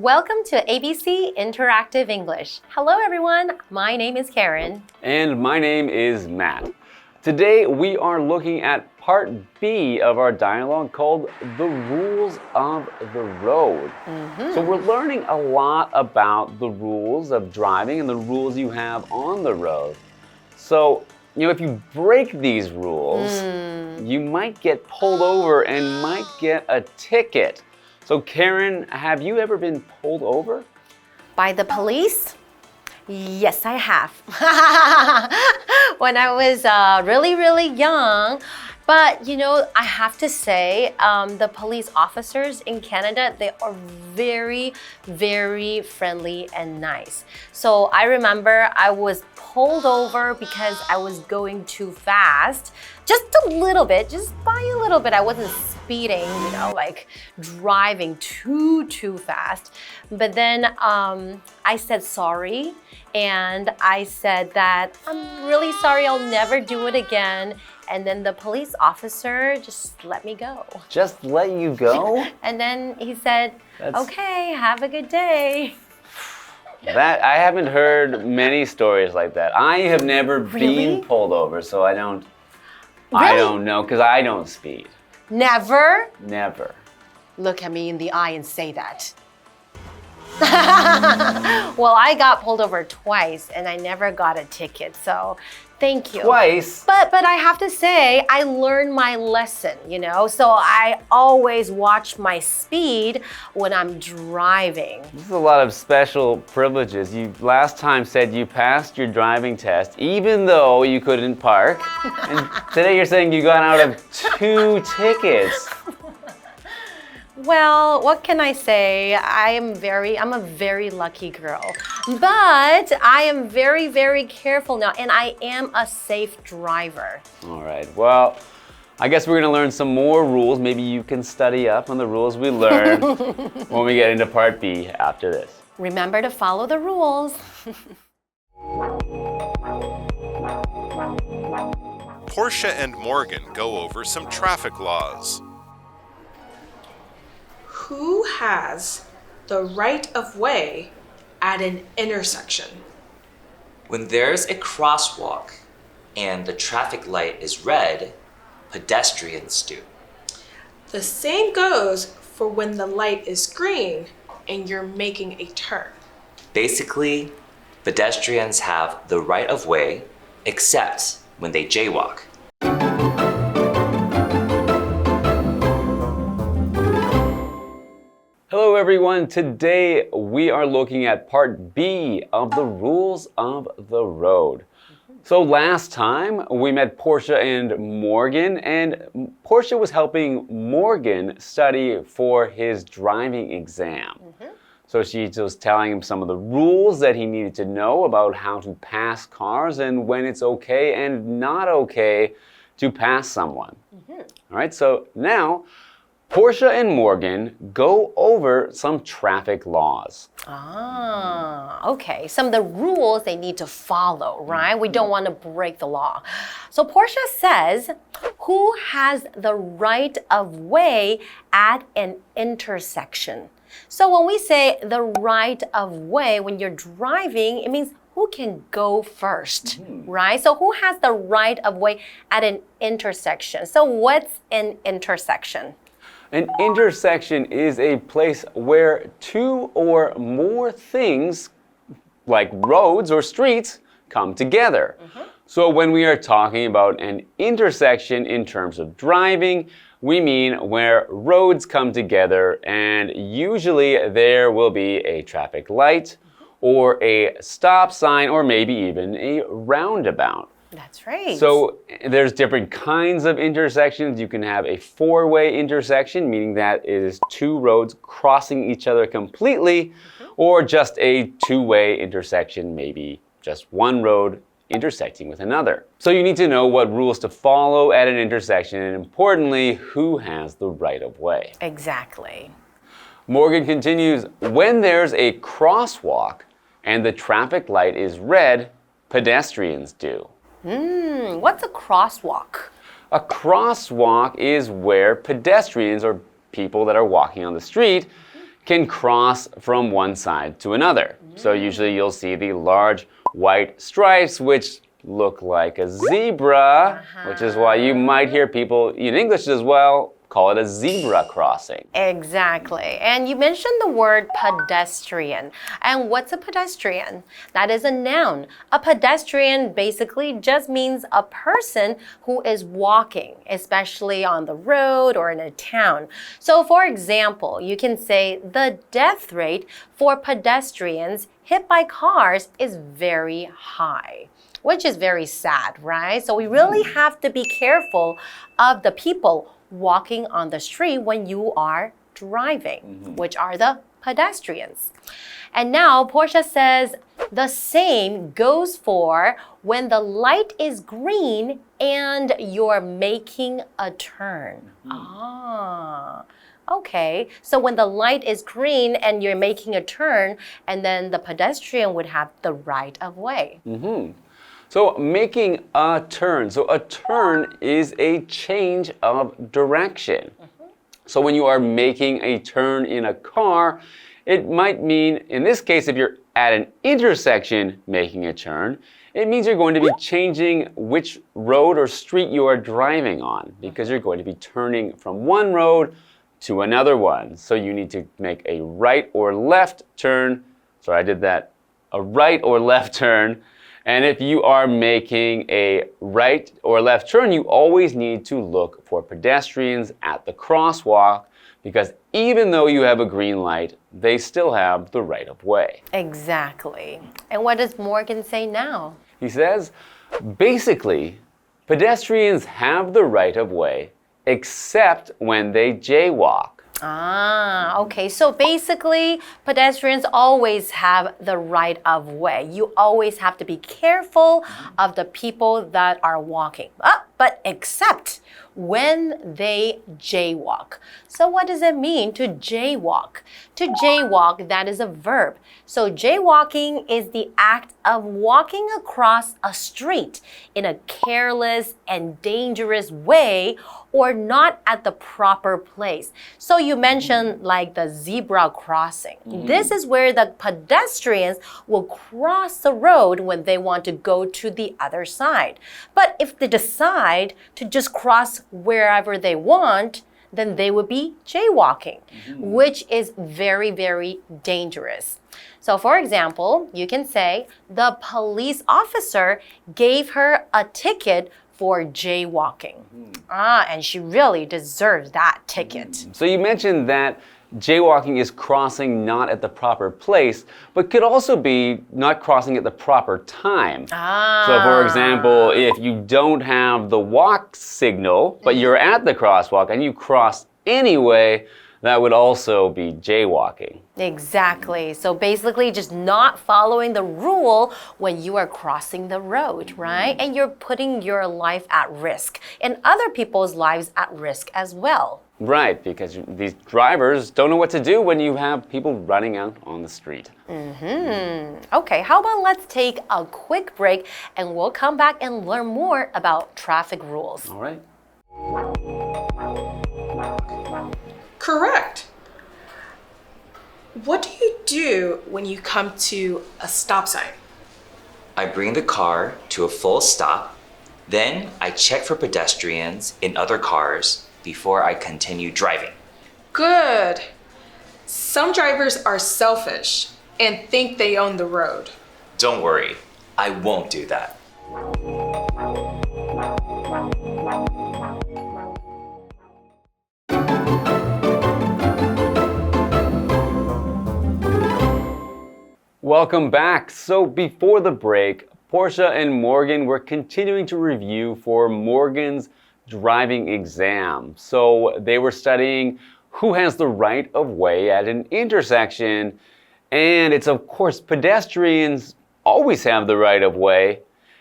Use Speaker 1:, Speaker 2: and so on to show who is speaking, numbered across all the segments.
Speaker 1: Welcome to ABC Interactive English. Hello everyone, my name is Karen.
Speaker 2: And my name is Matt. Today we are looking at part B of our dialogue called The Rules of the Road. So we're learning a lot about the rules of driving and the rules you have on the road. So, if you break these rules, you might get pulled over and might get a ticket. So Karen, have you ever been pulled over?
Speaker 1: By the police? Yes, I have. When I was really young. But, I have to say, the police officers in Canada, they are very, very friendly and nice. So I remember I was pulled over because I was going too fast. Just a little bit, just by a little bit. I wasn't speeding, like driving too fast. But then I said sorry. And I said that I'm really sorry, I'll never do it again. And then the police officer just let me go.
Speaker 2: Just let you go?
Speaker 1: And then he said, okay, have a good day.
Speaker 2: I haven't heard many stories like that. I have never been pulled over, so I don't know, because I don't speed.
Speaker 1: Never?
Speaker 2: Never.
Speaker 1: Look at me in the eye and say that. Well, I got pulled over twice and I never got a ticket, so thank you.
Speaker 2: Twice?
Speaker 1: But I have to say, I learned my lesson, so I always watch my speed when I'm driving.
Speaker 2: This is a lot of special privileges. You last time said you passed your driving test even though you couldn't park. And today you're saying you got out of 2 tickets.
Speaker 1: Well, what can I say? I'm a very lucky girl. But I am very, very careful now, and I am a safe driver.
Speaker 2: All right, well, I guess we're going to learn some more rules. Maybe you can study up on the rules we learned when we get into part B after this.
Speaker 1: Remember to follow the rules.
Speaker 3: Portia and Morgan go over some traffic laws.
Speaker 4: Who has the right of way at an intersection?
Speaker 5: When there's a crosswalk and the traffic light is red, pedestrians do.
Speaker 4: The same goes for when the light is green and you're making a turn.
Speaker 5: Basically, pedestrians have the right of way except when they jaywalk.
Speaker 2: Hello everyone, today we are looking at part B of the rules of the road. So last time we met Portia and Morgan, and Portia was helping Morgan study for his driving exam. So she was telling him some of the rules that he needed to know about how to pass cars and when it's okay and not okay to pass someone. All right, so now Portia and Morgan go over some traffic laws.
Speaker 1: Okay. Some of the rules they need to follow, right? We don't want to break the law. So Portia says, who has the right of way at an intersection? So when we say the right of way, when you're driving, it means who can go first, right? So who has the right of way at an intersection? So what's an intersection?
Speaker 2: An intersection is a place where 2 or more things, like roads or streets, come together. So when we are talking about an intersection in terms of driving, we mean where roads come together, and usually there will be a traffic light or a stop sign or maybe even a roundabout.
Speaker 1: That's right.
Speaker 2: So there's different kinds of intersections. You can have a 4-way intersection, meaning that it is 2 roads crossing each other completely, or just a 2-way intersection, maybe just 1 road intersecting with another. So you need to know what rules to follow at an intersection, and importantly, who has the right of way.
Speaker 1: Exactly.
Speaker 2: Morgan continues, when there's a crosswalk and the traffic light is red, pedestrians do.
Speaker 1: What's a crosswalk?
Speaker 2: A crosswalk is where pedestrians or people that are walking on the street can cross from one side to another. So usually you'll see the large white stripes, which look like a zebra, which is why you might hear people in English as well call it a zebra crossing.
Speaker 1: Exactly. And you mentioned the word pedestrian. And what's a pedestrian? That is a noun. A pedestrian basically just means a person who is walking, especially on the road or in a town. So for example, you can say the death rate for pedestrians hit by cars is very high, which is very sad, right? So we really have to be careful of the people walking on the street when you are driving, which are the pedestrians. And now Portia says the same goes for when the light is green and you're making a turn. Okay, so when the light is green and you're making a turn, and then the pedestrian would have the right of way.
Speaker 2: So making a turn. So a turn is a change of direction. So when you are making a turn in a car, it might mean, in this case, if you're at an intersection making a turn, it means you're going to be changing which road or street you are driving on because you're going to be turning from one road to another one. So you need to make a right or left turn. Sorry, I did that. A right or left turn. And if you are making a right or left turn, you always need to look for pedestrians at the crosswalk because even though you have a green light, they still have the right of way.
Speaker 1: Exactly. And what does Morgan say now?
Speaker 2: He says, basically, pedestrians have the right of way except when they jaywalk.
Speaker 1: Okay, so basically, pedestrians always have the right of way. You always have to be careful of the people that are walking. But except when they jaywalk. So what does it mean to jaywalk? To jaywalk, that is a verb. So jaywalking is the act of walking across a street in a careless and dangerous way or not at the proper place. So you mentioned like the zebra crossing. This is where the pedestrians will cross the road when they want to go to the other side. But if they decide to just cross wherever they want, then they would be jaywalking, which is very, very dangerous. So for example, you can say the police officer gave her a ticket for jaywalking. And she really deserves that ticket.
Speaker 2: So you mentioned that jaywalking is crossing not at the proper place, but could also be not crossing at the proper time. So for example, if you don't have the walk signal, but you're at the crosswalk and you cross anyway, that would also be jaywalking.
Speaker 1: Exactly. So basically just not following the rule when you are crossing the road, right? And you're putting your life at risk and other people's lives at risk as well.
Speaker 2: Right, because these drivers don't know what to do when you have people running out on the street.
Speaker 1: Okay, how about let's take a quick break and we'll come back and learn more about traffic rules.
Speaker 2: All right.
Speaker 4: Correct. What do you do when you come to a stop sign?
Speaker 5: I bring the car to a full stop. Then I check for pedestrians in other cars before I continue driving.
Speaker 4: Good. Some drivers are selfish and think they own the road.
Speaker 5: Don't worry, I won't do that.
Speaker 2: Welcome back. So before the break, Portia and Morgan were continuing to review for Morgan's driving exam. So they were studying who has the right of way at an intersection. And it's of course pedestrians always have the right of way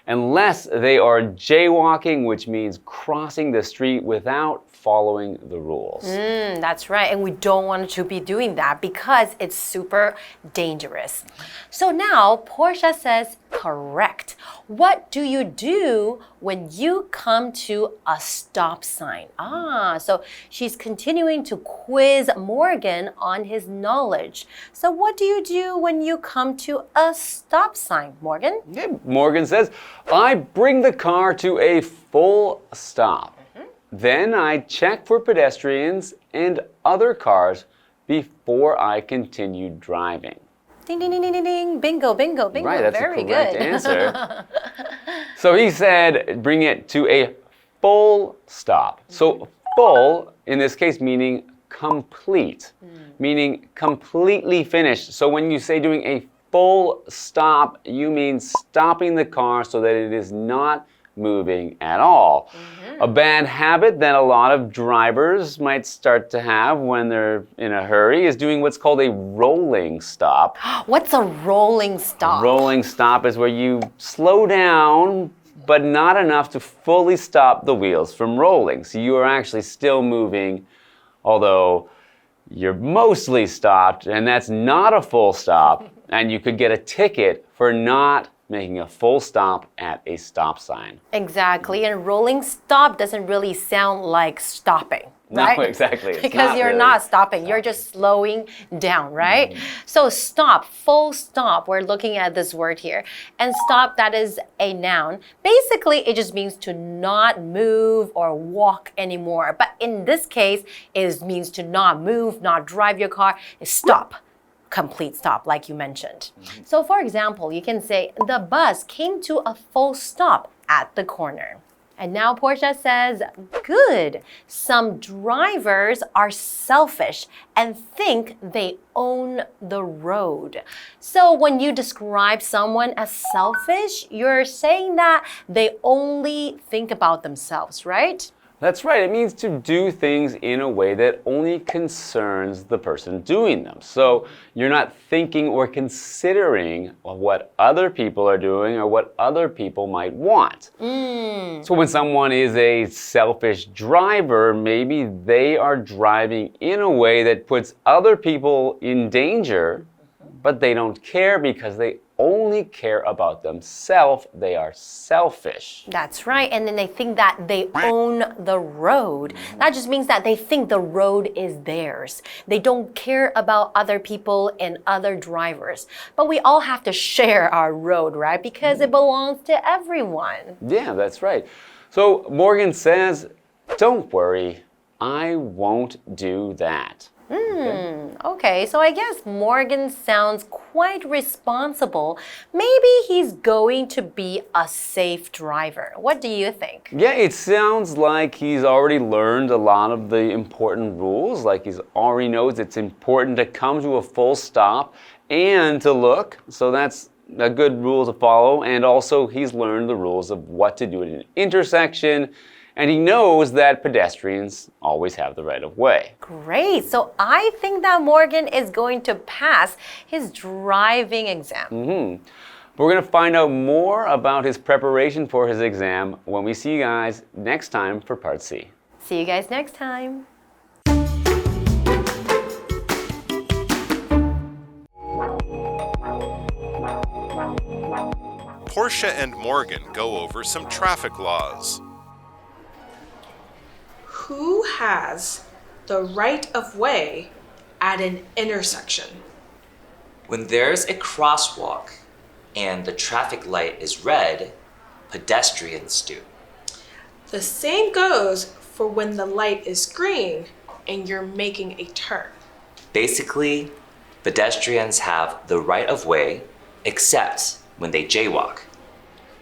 Speaker 2: unless they are jaywalking, which means crossing the street without following the rules.
Speaker 1: That's right, and we don't want to be doing that because it's super dangerous. So now Portia says correct. What do you do when you come to a stop sign. So she's continuing to quiz Morgan on his knowledge. So what do you do when you come to a stop sign, Morgan?
Speaker 2: Okay, Morgan says, I bring the car to a full stop. Then I check for pedestrians and other cars before I continue driving.
Speaker 1: Ding, ding, ding, ding, ding, ding. Bingo, bingo, bingo.
Speaker 2: Right, that's
Speaker 1: Very
Speaker 2: a correct
Speaker 1: good.
Speaker 2: answer. So he said, bring it to a full stop. So full, in this case, meaning complete, meaning completely finished. So when you say doing a full stop, you mean stopping the car so that it is not moving at all. A bad habit that a lot of drivers might start to have when they're in a hurry is doing what's called a rolling stop.
Speaker 1: What's a rolling stop?
Speaker 2: A rolling stop is where you slow down, but not enough to fully stop the wheels from rolling. So you are actually still moving, although you're mostly stopped, and that's not a full stop, and you could get a ticket for not making a full stop at a stop sign.
Speaker 1: Exactly, and rolling stop doesn't really sound like stopping, right?
Speaker 2: No, exactly. It's
Speaker 1: because you're
Speaker 2: really
Speaker 1: not stopping, you're just slowing down, right? So stop, full stop, we're looking at this word here. And stop, that is a noun. Basically, it just means to not move or walk anymore. But in this case, it means to not move, not drive your car, stop. Complete stop, like you mentioned. So for example, you can say, the bus came to a full stop at the corner. And now Portia says, good. Some drivers are selfish and think they own the road. So when you describe someone as selfish, you're saying that they only think about themselves, right?
Speaker 2: That's right. It means to do things in a way that only concerns the person doing them. So you're not thinking or considering what other people are doing or what other people might want. So when someone is a selfish driver, maybe they are driving in a way that puts other people in danger, but they don't care because they only care about themselves. They are selfish.
Speaker 1: That's right. And then they think that they own the road. That just means that they think the road is theirs. They don't care about other people and other drivers. But we all have to share our road, right? Because it belongs to everyone.
Speaker 2: Yeah, that's right. So Morgan says, don't worry, I won't do that.
Speaker 1: Okay, so I guess Morgan sounds quite responsible. Maybe he's going to be a safe driver. What do you think?
Speaker 2: Yeah, it sounds like he's already learned a lot of the important rules, like he's already knows it's important to come to a full stop and to look. So that's a good rule to follow. And also he's learned the rules of what to do at an intersection. And he knows that pedestrians always have the right of way.
Speaker 1: Great. So I think that Morgan is going to pass his driving exam.
Speaker 2: We're going to find out more about his preparation for his exam when we see you guys next time for Part C.
Speaker 1: See you guys next time.
Speaker 3: Portia and Morgan go over some traffic laws.
Speaker 4: Who has the right of way at an intersection?
Speaker 5: When there's a crosswalk and the traffic light is red, pedestrians do.
Speaker 4: The same goes for when the light is green and you're making a turn.
Speaker 5: Basically, pedestrians have the right of way except when they jaywalk.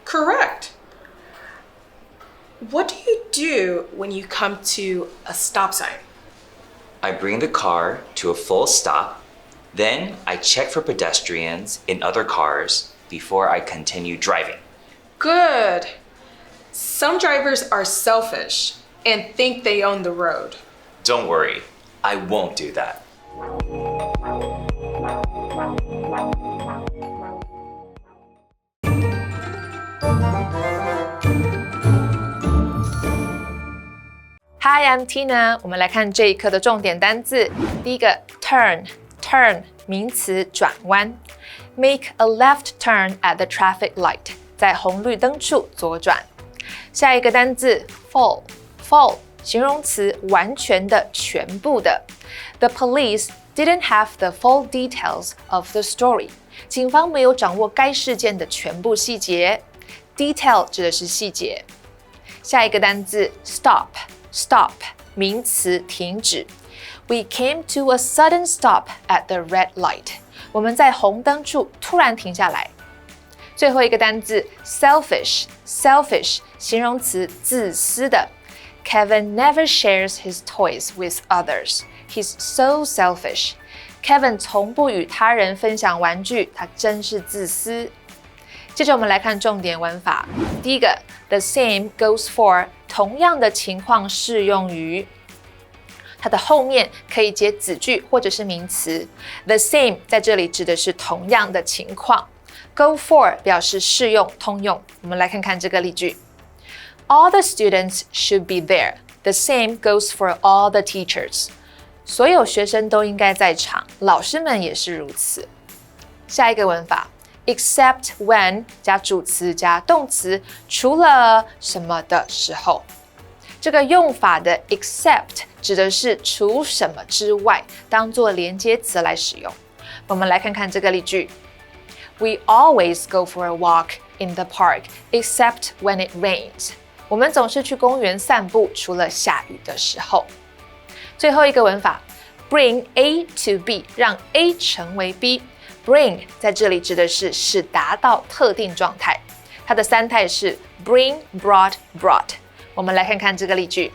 Speaker 4: Correct. What do you do when you come to a stop sign?
Speaker 5: I bring the car to a full stop, then I check for pedestrians in other cars before I continue driving.
Speaker 4: Good. Some drivers are selfish and think they own the road.
Speaker 5: Don't worry, I won't do that.
Speaker 6: Hi, I'm Tina. 我们来看这一课的重点单字。第一个 turn 名词转弯。Make a left turn at the traffic light. 在红绿灯处左转。下一个单字 full 形容词完全的全部的 The police didn't have the full details of the story 警方没有掌握该事件的全部细节 Detail 指的是细节下一个单字 stop 名词停止 We came to a sudden stop at the red light 我们在红灯处突然停下来最后一个单字 selfish 形容词自私的 Kevin never shares his toys with others. He's so selfish. Kevin 从不与他人分享玩具，他真是自私。接着我们来看重点文法。第一个 The same goes for 同样的情况适用于它的后面可以接子句或者是名词 The same 在这里指的是同样的情况Go for 表示适用通用我们来看看这个例句 All the students should be there. The same goes for all the teachers. 所有学生都应该在场，老师们也是如此。下一个文法 Except when 加主词加动词，除了什么的时候。这个用法的 except 指的是除什么之外，当作连接词来使用。我们来看看这个例句 We always go for a walk in the park, except when it rains. 我们总是去公园散步，除了下雨的时候。最后一个文法 Bring A to B 让 A 成为 B。Bring 在这里指的是使达到特定状态，它的三态是 Bring, brought, brought。我们来看看这个例句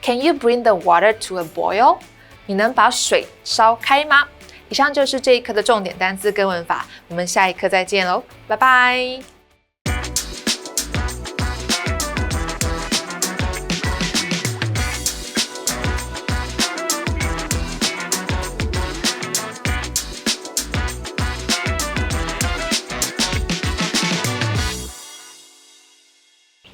Speaker 6: Can you bring the water to a boil? 你能把水烧开吗？以上就是这一课的重点单字跟文法，我们下一课再见喽，拜拜。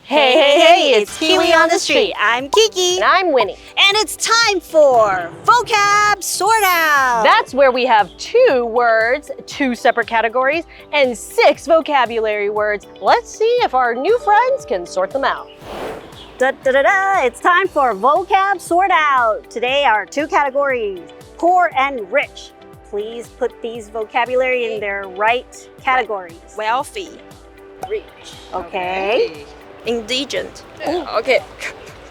Speaker 7: Hey, it's Kiwi on the street. I'm Kiki.
Speaker 1: And I'm Winnie.
Speaker 7: And it's time for Vocab Sort Out.
Speaker 8: That's where we have 2 words, 2 separate categories, and 6 vocabulary words. Let's see if our new friends can sort them out.
Speaker 7: It's time for Vocab Sort Out. Today, our 2 categories, poor and rich. Please put these vocabulary in their right categories.
Speaker 9: Wealthy,
Speaker 7: Rich. Okay.
Speaker 9: indigent. Okay.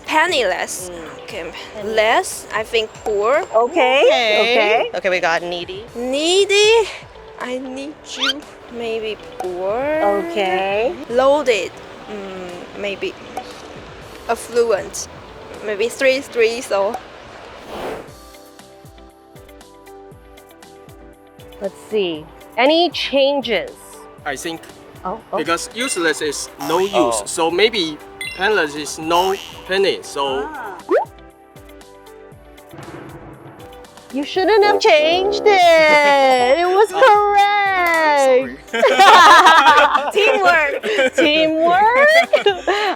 Speaker 9: Penniless. Okay. Less, I think poor.
Speaker 7: Okay.
Speaker 8: Okay, we got needy.
Speaker 9: Needy. I need you. Maybe poor.
Speaker 7: Okay.
Speaker 9: Loaded. Maybe affluent. Maybe 3 so.
Speaker 8: Let's see. Any changes?
Speaker 10: I think
Speaker 8: Oh.
Speaker 10: because useless is no use, so maybe penniless is no penny. So
Speaker 8: You shouldn't have changed it. It was correct. Teamwork.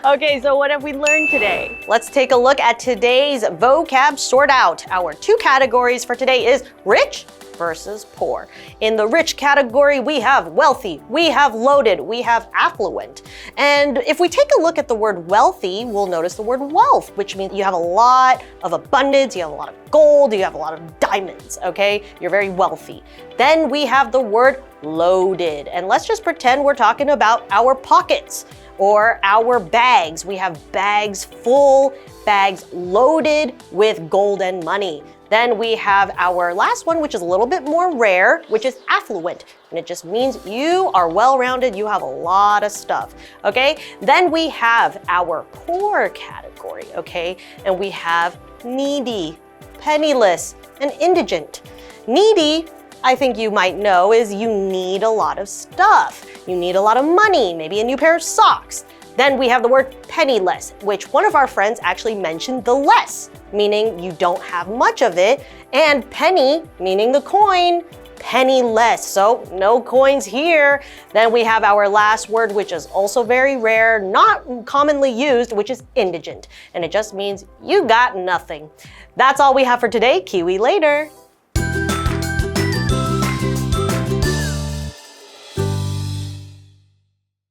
Speaker 8: Okay, so what have we learned today? Let's take a look at today's vocab sort out. Our 2 categories for today is rich versus poor. In the rich category, we have wealthy, we have loaded, we have affluent. And if we take a look at the word wealthy, we'll notice the word wealth, which means you have a lot of abundance, you have a lot of gold, you have a lot of diamonds, okay? You're very wealthy. Then we have the word loaded. And let's just pretend we're talking about our pockets or our bags. We have bags full, bags loaded with gold and money. Then we have our last one, which is a little bit more rare, which is affluent. And it just means you are well-rounded, you have a lot of stuff, okay? Then we have our poor category, okay? And we have needy, penniless, and indigent. Needy, I think you might know, is you need a lot of stuff. You need a lot of money, maybe a new pair of socks. Then we have the word penniless, which one of our friends actually mentioned the less, meaning you don't have much of it, and penny, meaning the coin, penniless, so no coins here. Then we have our last word, which is also very rare, not commonly used, which is indigent, and it just means you got nothing. That's all we have for today. Kiwi later.